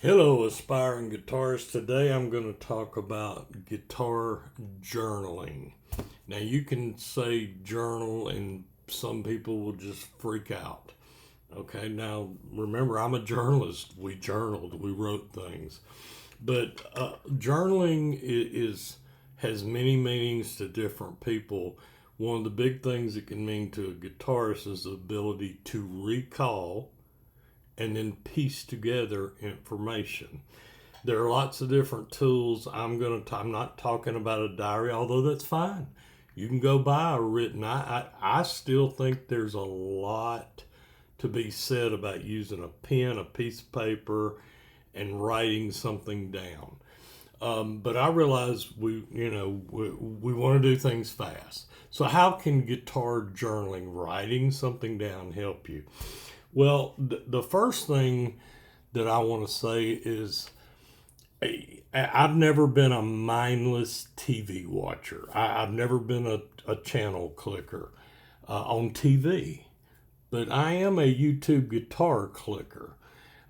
Hello, aspiring guitarists. Today I'm going to talk about guitar journaling. Now, you can say journal, and some people will just freak out. Okay, now remember, I'm a journalist. We journaled, we wrote things. But journaling has many meanings to different people. One of the big things it can mean to a guitarist is the ability to recall and then piece together information. There are lots of different tools. I'm not talking about a diary, although that's fine. You can go buy a written. I still think there's a lot to be said about using a pen, a piece of paper, and writing something down. But I realize we want to do things fast. So how can guitar journaling, writing something down, help you? Well, the first thing that I want to say is I've never been a mindless TV watcher. I've never been a channel clicker on TV, but I am a YouTube guitar clicker.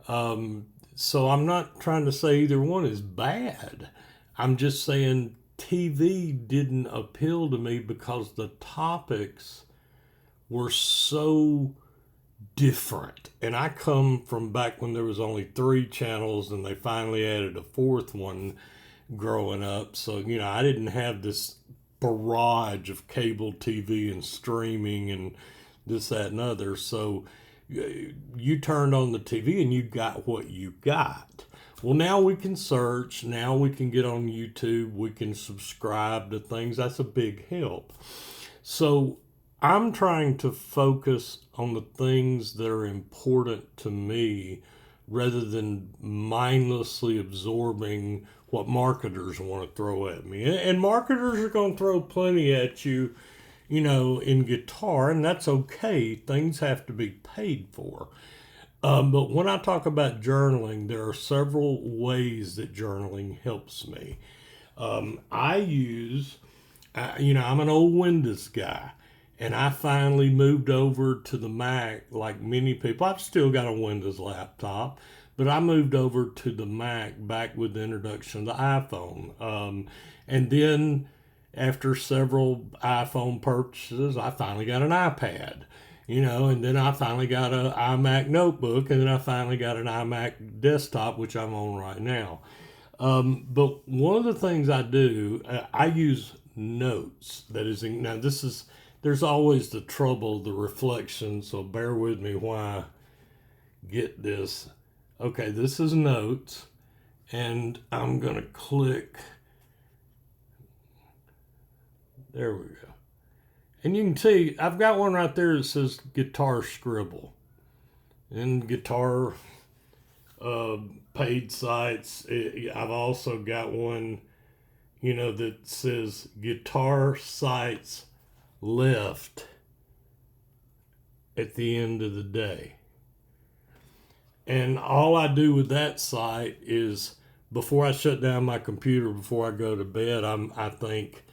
So I'm not trying to say either one is bad. I'm just saying TV didn't appeal to me because the topics were so different. And I come from back when there was only three channels and they finally added a fourth one growing up. So, I didn't have this barrage of cable TV and streaming and this, that, and other. So you turned on the TV and you got what you got. Well, now we can search. Now we can get on YouTube. We can subscribe to things. That's a big help. So I'm trying to focus on the things that are important to me rather than mindlessly absorbing what marketers want to throw at me. And marketers are going to throw plenty at you, in guitar, and that's okay. Things have to be paid for. But when I talk about journaling, there are several ways that journaling helps me. I use, I'm an old Windows guy. And I finally moved over to the Mac like many people. I've still got a Windows laptop, but I moved over to the Mac back with the introduction of the iPhone. And then after several iPhone purchases, I finally got an iPad, and then I finally got an iMac notebook, and then I finally got an iMac desktop, which I'm on right now. But one of the things I do, I use notes. Now this is, there's always the trouble, the reflection, so bear with me while I get this. Okay, this is notes, and I'm going to click. There we go. And you can see I've got one right there that says guitar scribble. And guitar paid sites. I've also got one, that says guitar sites left at the end of the day. And all I do with that site is before I shut down my computer, before I go to bed, I think,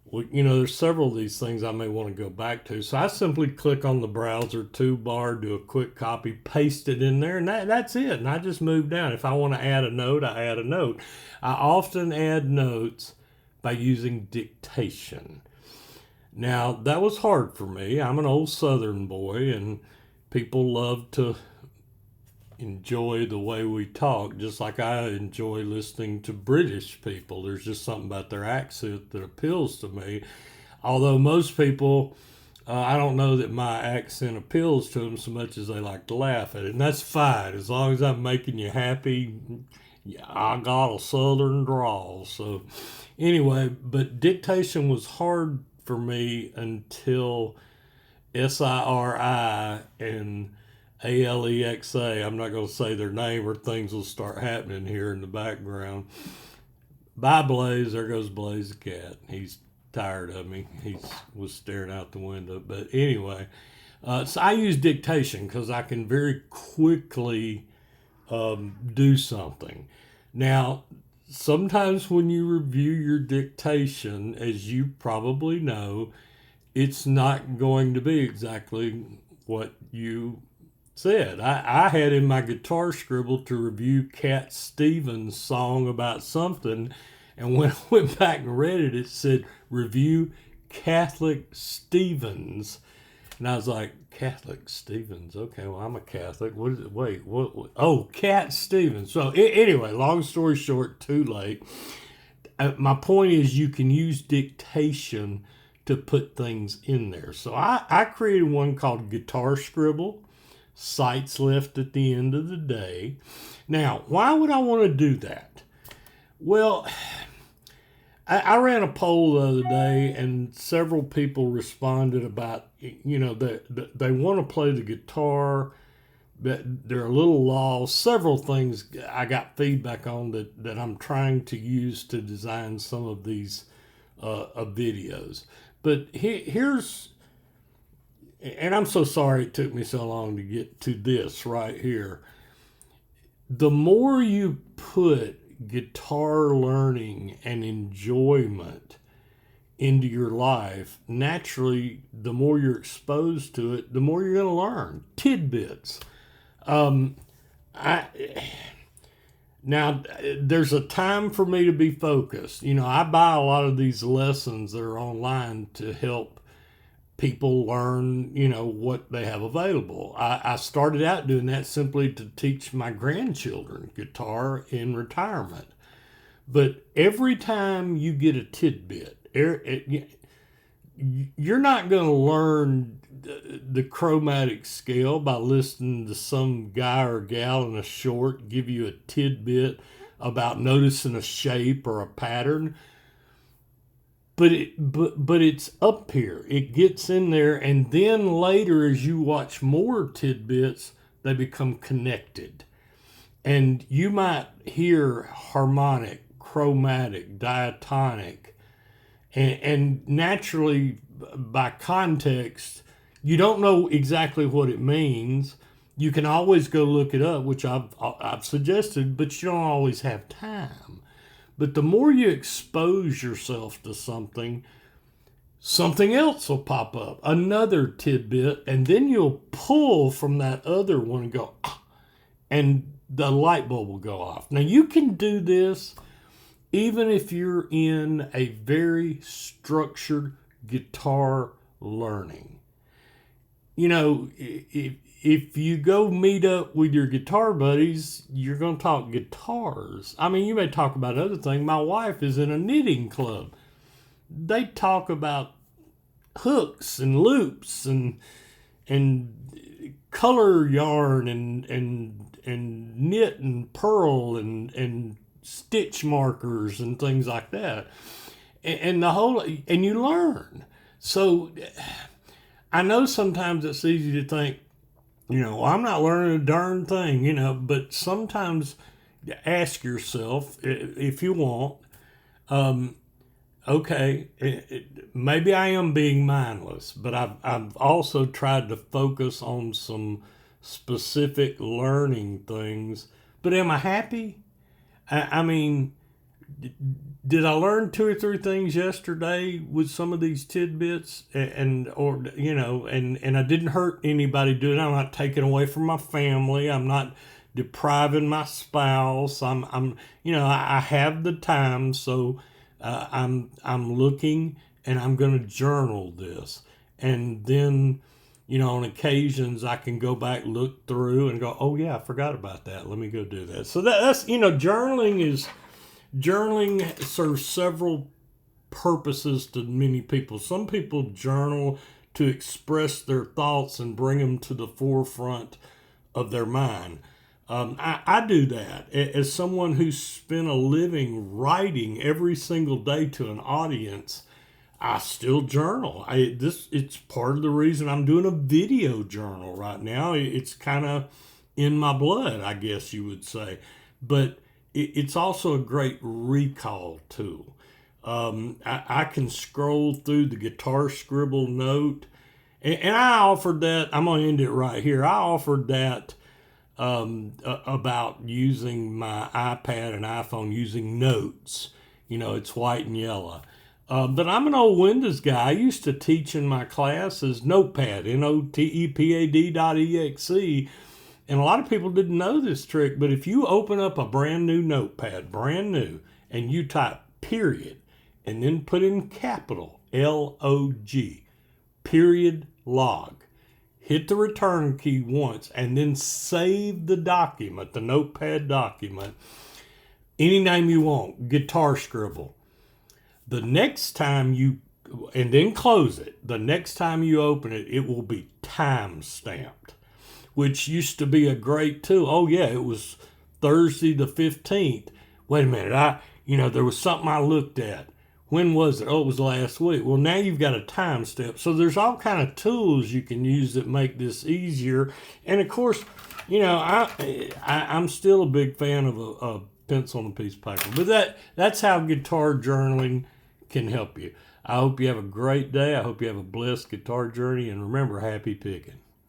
well, there's several of these things I may want to go back to. So I simply click on the browser toolbar, do a quick copy, paste it in there, and that's it. And I just move down. If I want to add a note, I add a note. I often add notes by using dictation. Now, that was hard for me. I'm an old Southern boy, and people love to enjoy the way we talk, just like I enjoy listening to British people. There's just something about their accent that appeals to me. Although most people, I don't know that my accent appeals to them so much as they like to laugh at it. And that's fine. As long as I'm making you happy, I got a Southern drawl. So, anyway, but dictation was hard for me until SIRI and ALEXA. I'm not going to say their name or things will start happening here in the background. Bye, Blaze. There goes Blaze the cat. He's tired of me. He was staring out the window. But anyway, so I use dictation because I can very quickly do something. Now, sometimes when you review your dictation, as you probably know, it's not going to be exactly what you said. I had in my guitar scribble to review Cat Stevens' song about something, and when I went back and read it, it said review Catholic Stevens. And I was like, Catholic Stevens. Okay, well, I'm a Catholic. What is it? Wait, what? Oh, Cat Stevens. So, anyway, long story short, too late. My point is, you can use dictation to put things in there. So, I created one called Guitar Scribble, sites left at the end of the day. Now, why would I want to do that? Well, I ran a poll the other day, and several people responded about, that they want to play the guitar, but they're a little lost. Several things I got feedback on that I'm trying to use to design some of these videos. But here's, and I'm so sorry it took me so long to get to this right here. The more you put guitar learning and enjoyment into your life, naturally, the more you're exposed to it, the more you're going to learn. Tidbits. Now, there's a time for me to be focused. I buy a lot of these lessons that are online to help people learn, what they have available. I started out doing that simply to teach my grandchildren guitar in retirement. But every time you get a tidbit, you're not going to learn the chromatic scale by listening to some guy or gal in a short give you a tidbit about noticing a shape or a pattern. But it's up here. It gets in there, and then later, as you watch more tidbits, they become connected. And you might hear harmonic, chromatic, diatonic, and naturally, by context, you don't know exactly what it means. You can always go look it up, which I've suggested, but you don't always have time. But the more you expose yourself to something else will pop up, another tidbit, and then you'll pull from that other one and go, and the light bulb will go off. Now, you can do this even if you're in a very structured guitar learning. If you go meet up with your guitar buddies, you're going to talk guitars. I mean, you may talk about other things. My wife is in a knitting club. They talk about hooks and loops and color yarn and knit and purl and stitch markers and things like that. And you learn. So I know sometimes it's easy to think, I'm not learning a darn thing, but sometimes ask yourself if you want, okay, maybe I am being mindless, but I've also tried to focus on some specific learning things. But am I happy? I mean, did I learn 2 or 3 things yesterday with some of these tidbits, and I didn't hurt anybody doing it. I'm not taking away from my family. I'm not depriving my spouse. I have the time, so I'm looking, and I'm going to journal this, and then on occasions I can go back, look through, and go, oh yeah, I forgot about that. Let me go do that. So that's Journaling serves several purposes to many people. Some people journal to express their thoughts and bring them to the forefront of their mind. I do that. As someone who's spent a living writing every single day to an audience, I still journal. It's part of the reason I'm doing a video journal right now. It's kind of in my blood, I guess you would say. But it's also a great recall tool. I can scroll through the guitar scribble note, and I offered that. I'm going to end it right here. I offered that about using my iPad and iPhone using notes. It's white and yellow. But I'm an old Windows guy. I used to teach in my classes Notepad, Notepad.exe. And a lot of people didn't know this trick, but if you open up a brand new notepad, brand new, and you type period, and then put in capital LOG, period log, hit the return key once, and then save the document, the notepad document, any name you want, guitar scribble. The next time you, and then close it, the next time you open it, it will be time stamped, which used to be a great tool. Oh yeah, it was Thursday the 15th. Wait a minute, there was something I looked at. When was it? Oh, it was last week. Well, now you've got a time step. So there's all kind of tools you can use that make this easier. And of course, I'm still a big fan of a pencil and a piece of paper. But that's how guitar journaling can help you. I hope you have a great day. I hope you have a blessed guitar journey. And remember, happy picking.